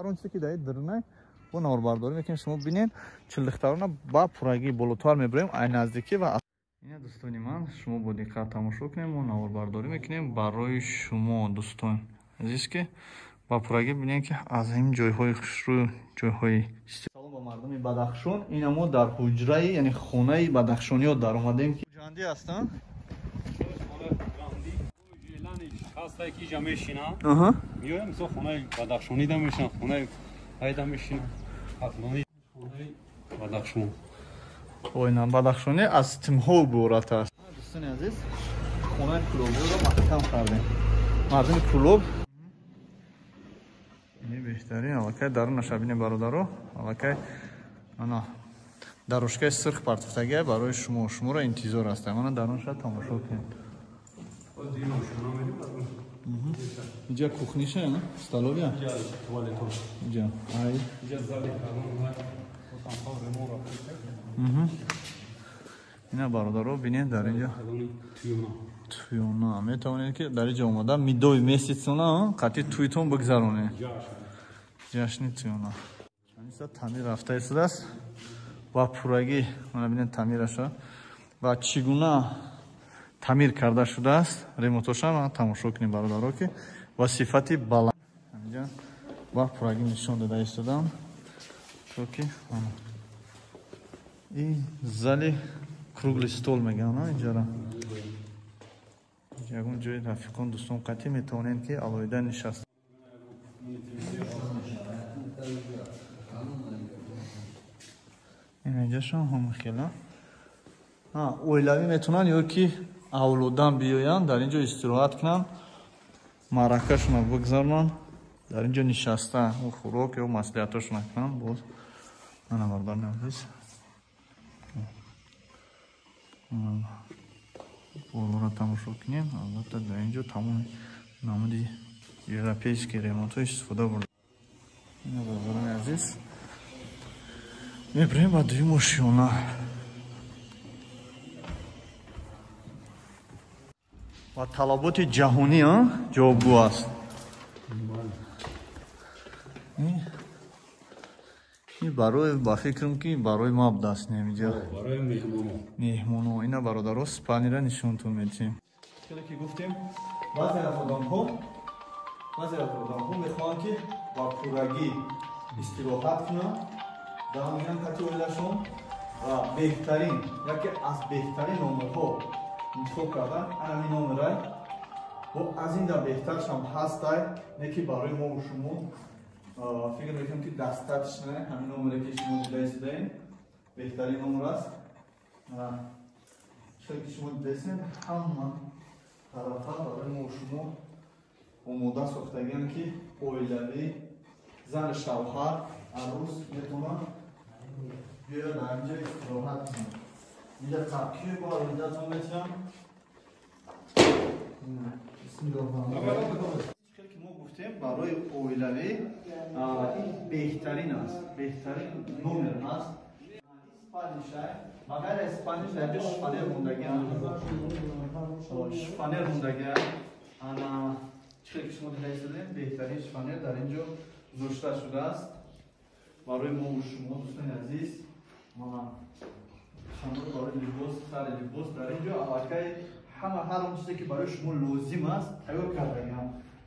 هر چیزی که دارید درونه و نوربرداری میکنیم. شما ببینید چلختارونه با پورگی بالاتر میبریم این نزدیکی و این دوستان من شما با دقت تماشا کنیم و نوربرداری میکنیم برای شما دوستان عزیز که با پورگی ببینید که از این جایهای خوشرو جایهای سلام با مردم بدخشان. این ما در حجره یعنی خانه بدخشانی ها در اومدیم که جاندی هستن. خاصه کی جا میشینن میایم تو خونه بدخشانی دا میشن خونه هایدا میشینن خونه بدخشان اوینا بدخشانی از تیم‌ها عبارت است. دوستان عزیز خونه کلوب رو محکم کردیم. مردم کلوب این بهترین الکی درونش ببینید برادرو الکی انا دروشکای سرخ پرتفتگی برای شما را انتظار هستم. من درونش تماشا کنید. اینجا کухниشه نه؟ столовая؟ اینجا توالت. اینجا. ای. اینجا زالی کارون اینا برادرها ببینید در اینجا تویونا میتونید که در اینجا اومده میدوی میسیتونا قطعی تویتون بگذارونه جشنی تویونا اینجا تعمیر رفته است و پورگی من ببینید تعمیرش و چگونه تعمیر کرده شده است ریموتش هم تماشا کنیم برادرها که و صفتی بالا اینجا و پورگی نشون داده ایستادم که این زالی круглый стол میگن اینجا را یگون جای رفیقان دوستان قطعی میتونن که علایده نشست اینجا شما هم خیلی اویلاوی میتونن یا که اولودان بیاین در اینجا استراحت کنن معرکه‌شون رو بگذارن در اینجا نشسته و خوراک و مصلحتاشون کنن باز من بردار نمیدیز بالا را تماشا کنیم. البته در اینجا تمام نمودی یوروپیسکی ریموت استفاده برده. این برادران عزیز میبریم با دوی ماشینا و طلبات جهانی جوابگو است. این برای با فکرم که برای ما بدست نمیجا برای مهمونو اینا برادرها سپانی را نشونتون میدیم. خیلی که گفتیم بعضی از آدم‌ها میخوان که با پورگی استراحت کنن در میان کاتیولشون و بهترین یکی از بهترین نمرها انتخاب کردن همین نمره و از این در بهترش هم هست نه که برای ما و شما فکر میکنم که دستاتش نه همین نمره که شما دیدین بهترین نمره است. چون که شما دیدین همه طرفا برای ما و شما اومده ساختگیان که اویلاوی زن شوهر عروس میتونن بیا در اینجا استراحت کنن. اینجا ترکیه با اینجا میتونم بسم الله خیلی که ما گفتیم برای اویلاوی این بهترین است بهترین نمره است. اسپانیش مگر اسپانیش در شفانر موندگی شفانر موندگی انا خیلی که شما دیدید بهترین شفانر در اینجا گذاشته شده است برای ما و شما دوستان عزیز. شما برای لباس سر لباس در اینجا الکی هر اون چیزی که برای شما لازم است تیار کردیم.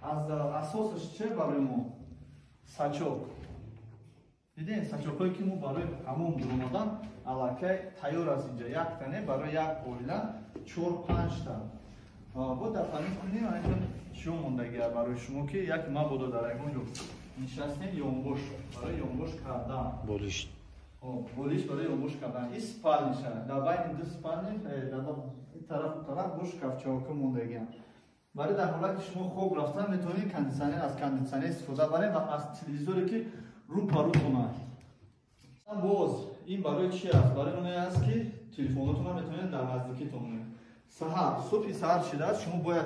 از اساسش چه برای ما ساچوک دیدین ساچوکایی که ما برای همون درآمدن الکی تیار است. اینجا یک تنه برای یک اویلا 4-5 تا با دفعه کنیم اینجا شما موندگی برای شما که یک ما بوده در اینجا نشستیم یونبوش برای یونبوش کردن بولیش برای یونبوش کردن این سپال میشه در بین دو سپال در این طرف بوش کفچاوکه موندگی برای در حالی که شما خوب رفتن میتونید کندیسانر از کندیسانر استفاده برید و از تلویزیونی که رو پرو کنید. باز این برای چی است؟ برای اون است که تلفنتون رو میتونید در نزدیکیتون صبح سحر شده است شما باید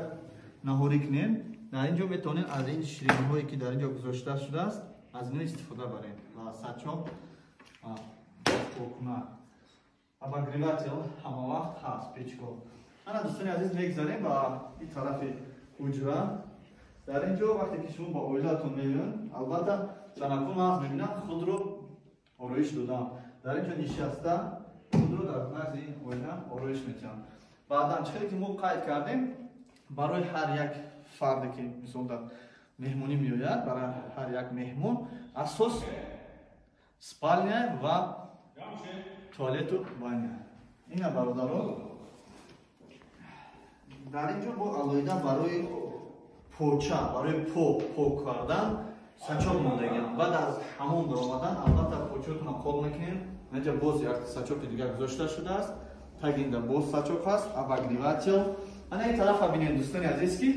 نهاری کنین در اینجا میتونید از این شیرینی هایی که در اینجا گذاشته شده است از این استفاده برید و سچاپ کوکنات اباگریواتل همه وقت هست پیچکو. من دوستان عزیز میگذاریم با این طرف حجره در اینجا وقتی که شما با اویلاتون میرین البته چانکو مغز میبینم خود رو آرایش دادم. در اینجا نشسته خود رو در مغز این آینه آرایش میتونم. بعدا چیزی که ما قید کردیم برای هر یک فردی که مثلا در مهمونی میآید، برای هر یک مهمون اساس спальня و توالет و بانیا. اینا برادران در اینجا با علایده برای پوچه، برای پاک کردن سچاپ موندگیم. بعد از حمام در آمدن البته پوچه‌تون خود میکنیم. اینجا باز یک سچاپ دیگر گذاشته شده است. تگینده باز سچاپ هست، обогреватель. این طرف ببینید دوستان عزیز که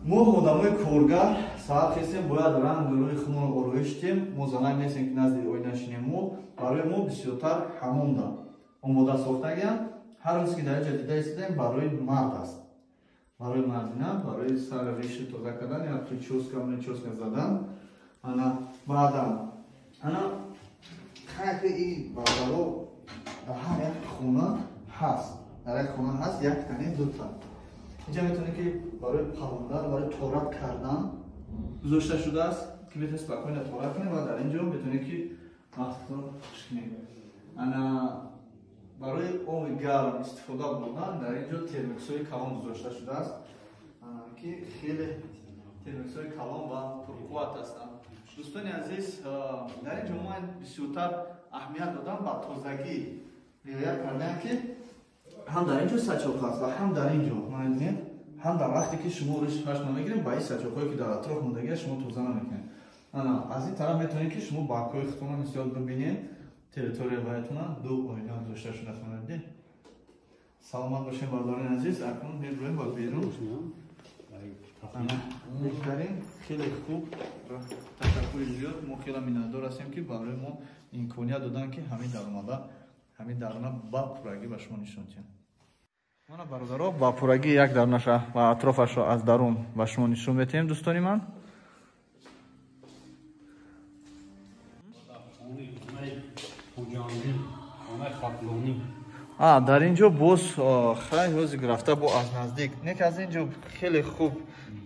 ما آدمای کارگر ساعت هستیم باید رنگ روی خودمون رو آرایش دیم. ما زنان نیستیم که نزد آینه نشینیم. ما برای ما بسیارتر حمام دا آماده ساختگیم. هر روز که در اینجا دیده استیم برای مرد است. برای مرد نه، برای سر ریش تازه کردن یا پریچوسکا زدن. انا بعدا انا خیلی این بازارو در هر یک خونه هست. در یک خونه هست یک تنه دو تا. اینجا میتونه که برای پروندن، برای تورات کردن گذاشته شده است. کلیت است با کوین تورات کنه و در اینجا میتونه که مخصوصا کنه. انا برای آب گرم استفاده بودن در اینجا ترمکس‌های کلان گذاشته شده است که خیلی ترمکس‌های کلان و پرقوت هستند. دوستان عزیز در اینجا ما بسیارتر اهمیت دادم با تازگی رعایت کردن که هم در اینجا سچاپ هست و هم در اینجا هم در وقتی که شما روش هاش نمیگیریم با این سچاپ‌هایی که در اطراف موندگی شما توزیع نمیکنید. از این طرف میتونید که شما باک‌های خودتون مثال ببینید. تریتوری بایتون دو آینه گذاشته شده است. سلامت باشین برادران عزیز. اکنون میرویم با بیرون. می‌گذاریم خیلی خوب تشکر زیاد. ما خیلی مینادار هستیم که برای ما امکانیت دادن که همین درونه با پورگی به شما نشون دهیم. ما برادران با پورگی یک درونش و اطرافش را از درون به شما نشون میدیم دوستان من. در اینجا باز خیلی روزی گرفته با از نزدیک نیک از اینجا خیلی خوب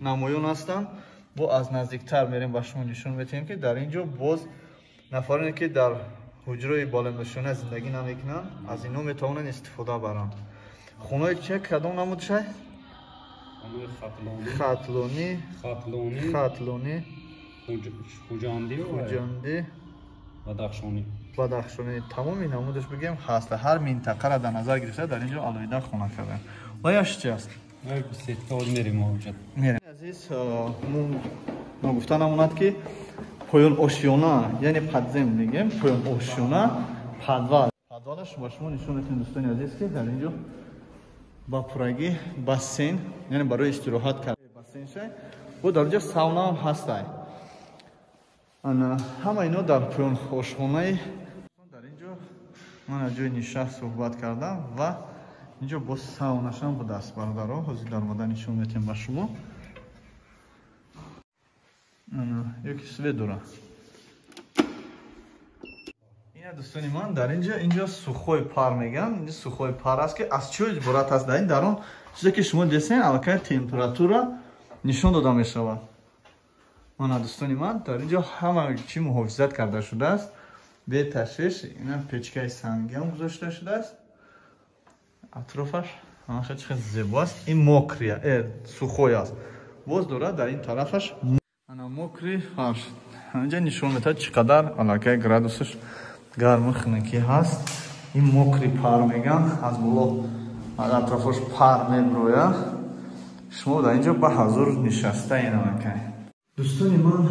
نمایان هستن. با از نزدیکتر میریم با شما نشون میدیم که در اینجا باز نفرانی که در حجره بالندشونه زندگی نمیکنن از اینو میتونن استفاده برن. خونه چه کدام نمود شه؟ خطلونی خوجاندی بدخشانی تمامی نمودش بگیم هست. هر منطقه را در نظر گرفته در اینجا علایده خونه کردن. و یاش چی است؟ سیتال میریم موجود. عزیز ما گفتن امونت که پایان آشیانه یعنی پدزم میگیم پایان آشیانه پدوالش با شما نشون میدیم دوستان عزیز که در اینجا با پورگی باسین یعنی برای استراحت کردن باسین شه و در اینجا ساونا هم هست. همه اینا در پایان آشیانه در اینجا من از جای نشست صحبت کردم و اینجا با ساوناش هم بوده است برادرها. حاضر در مورد نشون میدیم با شما. یکی سوی دوره این دوستانی من در اینجا سوخوی پار میگن. اینجا سوخوی پار است که از چی عبارت است؟ در این درون چیزی که شما دیدین الکای تمپراتور نشون داده می شود. من دوستانی من در اینجا همه چی محافظت کرده شده است به تشویش. اینا پیچکای سنگی هم گذاشته شده است اطرافش. خیلی زیباست. این موکریه سوخوی است. باز دوره در این طرفش موکری فرش. اینجا نشون میده چقدر علاقه گرادوسش گرم خنکی هست. این موکری پار میگن از بالا از اطرافش پار میبروید. شما در اینجا با حضور نشسته اینا میکنید. دوستانی من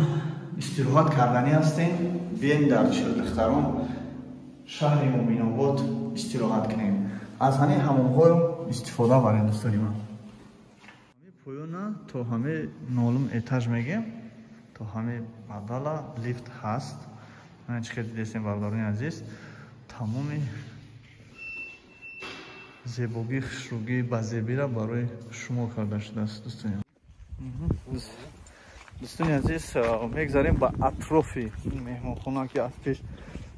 استراحت کردنی هستیم. بیاین در چهلختران شهر مومین آباد استراحت کنیم. از همه حمام‌ها استفاده برین دوستانی من. پایان تا همه نولم اتاج میگیم تا همه بدالا لیفت هست. من چه دیدیم برادران عزیز تمامی زیبایی خوشرویی بازیبی را برای شما کرده شده است دوستان. دوستان عزیز میگذاریم با اطرافی مهمانخانه که از پیش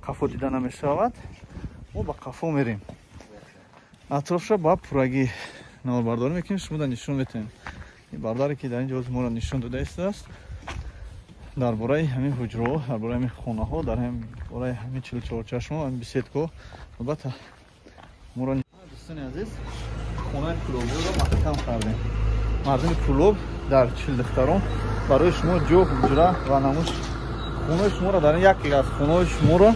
کافه دیده نمیشود. ما با کافه میریم. اطرافش را با پورگی نوربرداری میکنیم. شما را نشون میدیم. این برداری که در اینجا ما را نشون داده است дар бораи ҳамин ҳуҷраҳо, дар бораи ҳамин хонаҳо, дар бораи ҳамин чилчорчашмо, ҳамин беседко албатта моро дӯстони азиз хонаи клубро маҳкам кардем. Мардуми клуб дар Чилдихтарон барои шумо ҷо ҳуҷра ва намуш хонаи шуморо дар ин яке аз хонаҳои шуморо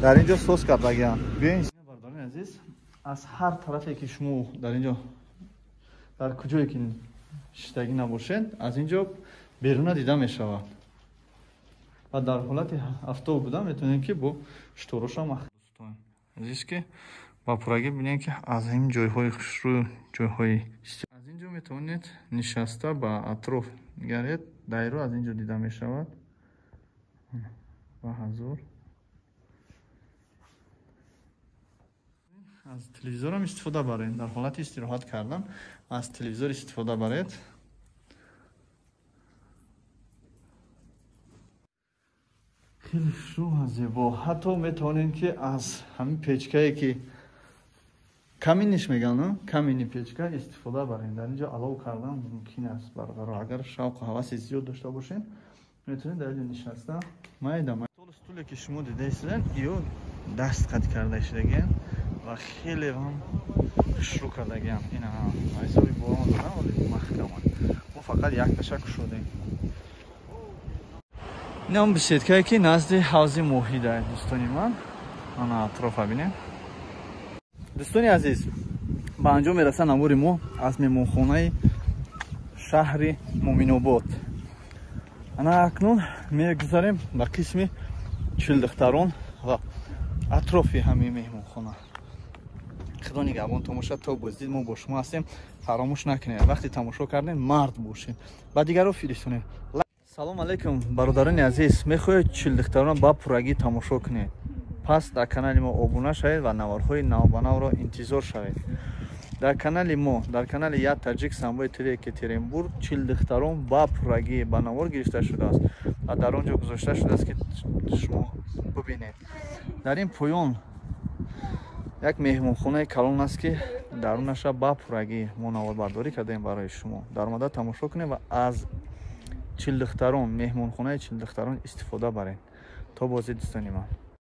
дар инҷо соз кардагиам. Биёин бардорини азиз, аз ҳар тарафе ки шумо дар инҷо дар куҷое ки шиштагӣ набошед, аз инҷо беруна дида мешавад. ва дар ҳолати автоп буда метавонем ки бо штораша махдустон азиз ки ба пурагӣ бинем ки аз ин ҷойҳои хушрӯ ҷойҳои аз инҷо метавонед нишаста ба атроф гаред. Дайро аз инҷо дида мешавад. Ба ҳазур аз телевизорам истифода баред. Дар ҳолати истироҳат кардан аз телевизор истифода баред. خیلی شو و زیبا. حتی میتونین که از همین پیچکایی که کمینش میگن نه، کمینی پیچکا استفاده برین. در اینجا علاوه کردن ممکن است برقرار. اگر شوق و هوس زیاد داشته باشین میتونید در اینجا نشسته مایدم. طولی که شما دیده ایستن ایو دست قد کرده شدگین و خیلی هم شروع کردگیم. اینا ایزوی باران دارن ولی محکمه. ما فقط یک تشک شدیم. این هم بسیدکایی که نزد حوض موحیده دوستانی من اطراف ببینیم. دوستانی عزیز به انجام میرسه نمور ما از مهمانخانه شهر مومن‌آباد. انا اکنون میگذاریم به قسم چلدختران و اطراف همین مهمانخانه. خدا نگهبان تماشا تا بازدید ما با شما هستیم. فراموش نکنید وقتی تماشا کردین مرد باشین. بعد دیگه رو فرستونید. سلام علیکم برادران عزیز. میخواهید چلدختران با پورگی تماشا کنید. پس در کانال ما ابونه شوید و نوارهای نوبنو را انتظار شوید. در کانال ما، در کانال یا تاجیک سامبای تریکترینبورگ چلدختران با پورگی با نوار گرفته شده است و در آنجا گذاشته شده است که شما ببینید. در این پایان یک مهمانخانه کلان است که درونش با پورگی ما نوار برداری کردیم برای شما. در مورد تماشا کنید و از چلدختران مهمانخانه چلدختران استفاده برید. تا بازدید دوستان من.